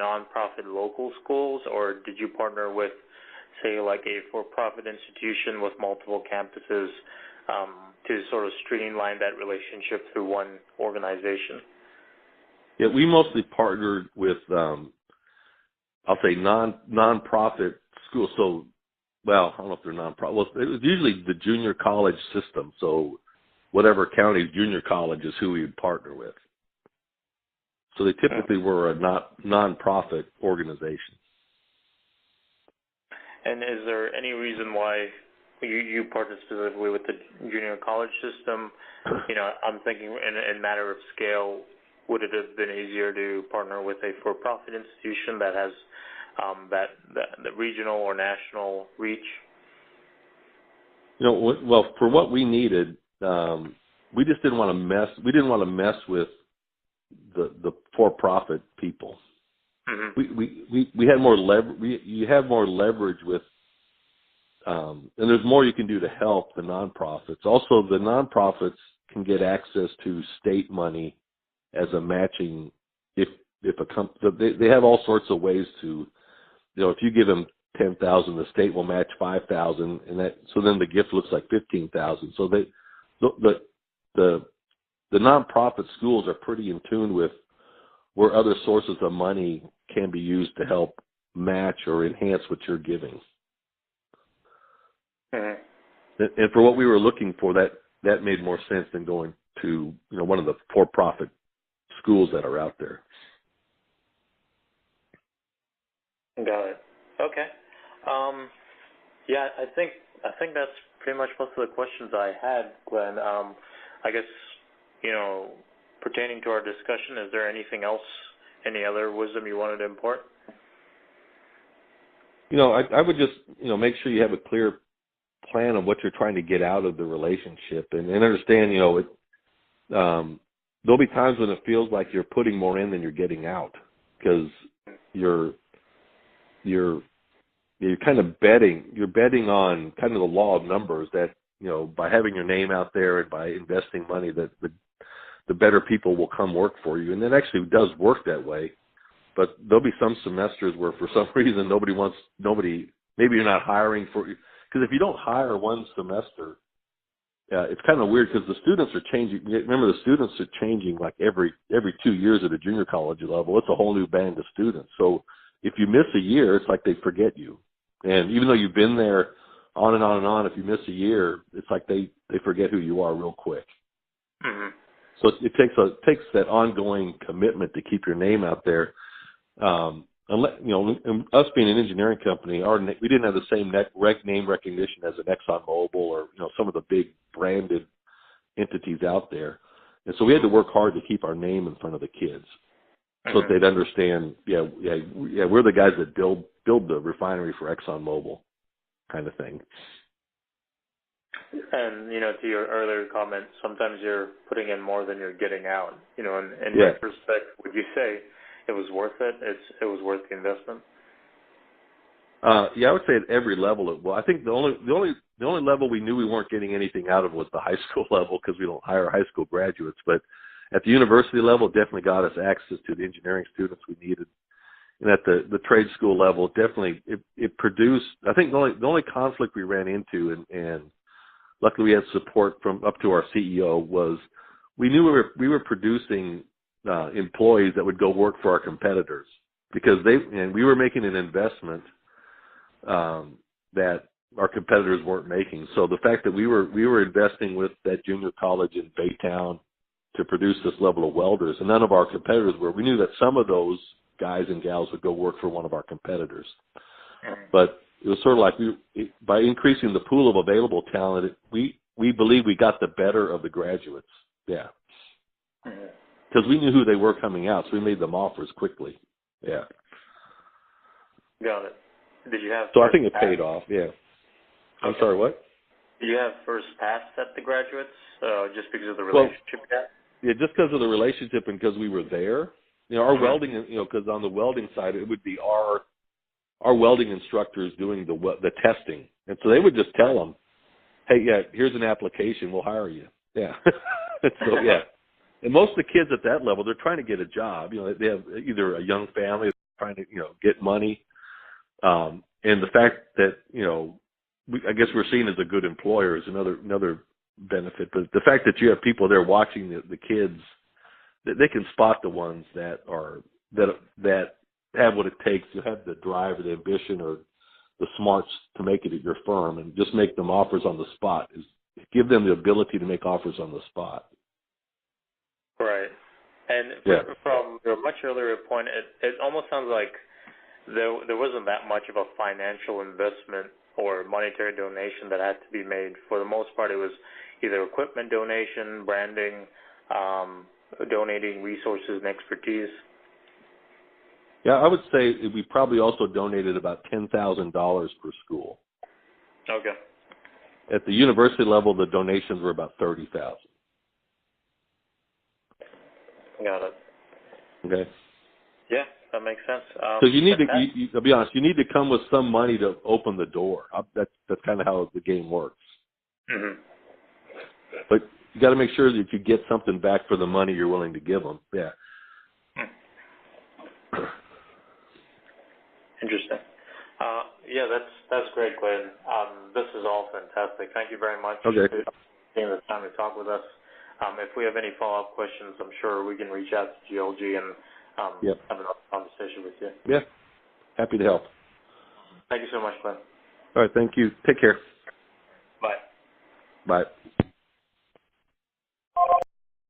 nonprofit local schools, or did you partner with, say, like a for-profit institution with multiple campuses to sort of streamline that relationship through one organization? Yeah, we mostly partnered with, I'll say nonprofit schools. So, well, I don't know if they're nonprofit. Well, it was usually the junior college system. So whatever county's junior college is who we would partner with. So they typically were a nonprofit organization. And is there any reason why you partnered specifically with the junior college system? You know, I'm thinking in matter of scale, would it have been easier to partner with a for-profit institution that has the regional or national reach? You know, well, for what we needed, we just didn't want to mess. We didn't want to mess with the for-profit people. Mm-hmm. We had more leverage. You have more leverage with, and there's more you can do to help the nonprofits. Also, the nonprofits can get access to state money as a matching. If they have all sorts of ways to, you know, if you give them 10,000, the state will match 5,000, and that so then the gift looks like 15,000. So the nonprofit schools are pretty in tune with where other sources of money can be used to help match or enhance what you're giving. Mm-hmm. And for what we were looking for, that made more sense than going to, you know, one of the for-profit schools that are out there. Got it. Okay. Yeah, I think that's pretty much most of the questions I had, Glenn. I guess, you know, pertaining to our discussion, is there anything else, any other wisdom you wanted to impart? You know, I would just, you know, make sure you have a clear plan of what you're trying to get out of the relationship, and understand, you know, there'll be times when it feels like you're putting more in than you're getting out, because you're kind of betting on kind of the law of numbers that, you know, by having your name out there and by investing money, that the better people will come work for you. And it actually does work that way. But there'll be some semesters where for some reason maybe you're not hiring for, because if you don't hire one semester, it's kind of weird because the students are changing. Remember, the students are changing like every 2 years at a junior college level. It's a whole new band of students. So if you miss a year, it's like they forget you. And even though you've been there on and on and on, if you miss a year, it's like they forget who you are real quick. Mm-hmm. So it takes that ongoing commitment to keep your name out there. Unless, you know, and us being an engineering company, we didn't have the same name recognition as an ExxonMobil or, you know, some of the big branded entities out there. And so we had to work hard to keep our name in front of the kids, so that they'd understand, we're the guys that build the refinery for ExxonMobil, kind of thing. And, you know, to your earlier comment, sometimes you're putting in more than you're getting out. You know, in retrospect, would you say it was worth it? It was worth the investment? I would say at every level it was. I think the only level we knew we weren't getting anything out of was the high school level, because we don't hire high school graduates. But at the university level, it definitely got us access to the engineering students we needed. And at the trade school level, definitely it produced. I think the only conflict we ran into, and luckily we had support from up to our CEO, was we knew we were producing employees that would go work for our competitors, because we were making an investment that our competitors weren't making. So the fact that we were investing with that junior college in Baytown to produce this level of welders, and none of our competitors were, we knew that some of those guys and gals would go work for one of our competitors. But it was sort of like by increasing the pool of available talent, we believe we got the better of the graduates. Yeah. Because we knew who they were coming out, so we made them offers quickly. Yeah. Got it. Did you have? So I think it paid off. Yeah. I'm sorry. What? Did you have first pass at the graduates, just because of the relationship you had? Yeah, just because of the relationship and because we were there. You know, our welding. You know, because on the welding side, it would be our welding instructors doing the testing, and so they would just tell them, "Hey, yeah, here's an application. We'll hire you." Yeah. So yeah. And most of the kids at that level, they're trying to get a job. You know, they have either a young family, trying to get money. And the fact that I guess we're seen as a good employer is another benefit. But the fact that you have people there watching the kids, that they can spot the ones that have what it takes to have the drive or the ambition or the smarts to make it at your firm, and just make them offers on the spot. Give them the ability to make offers on the spot. Right. And from your much earlier point, it almost sounds like there wasn't that much of a financial investment or monetary donation that had to be made. For the most part, it was either equipment donation, branding, donating resources and expertise. Yeah, I would say we probably also donated about $10,000 per school. Okay. At the university level, the donations were about $30,000. Got it. Okay. Yeah, that makes sense. So you need to, I'll be honest, you need to come with some money to open the door. That's kind of how the game works. Mm-hmm. But you got to make sure that you get something back for the money you're willing to give them. Yeah. Interesting. Yeah, that's great, Glenn. This is all fantastic. Thank you very much for taking the time to talk with us. If we have any follow-up questions, I'm sure we can reach out to GLG and have another conversation with you. Yeah, happy to help. Thank you so much, Glenn. All right, thank you. Take care. Bye. Bye.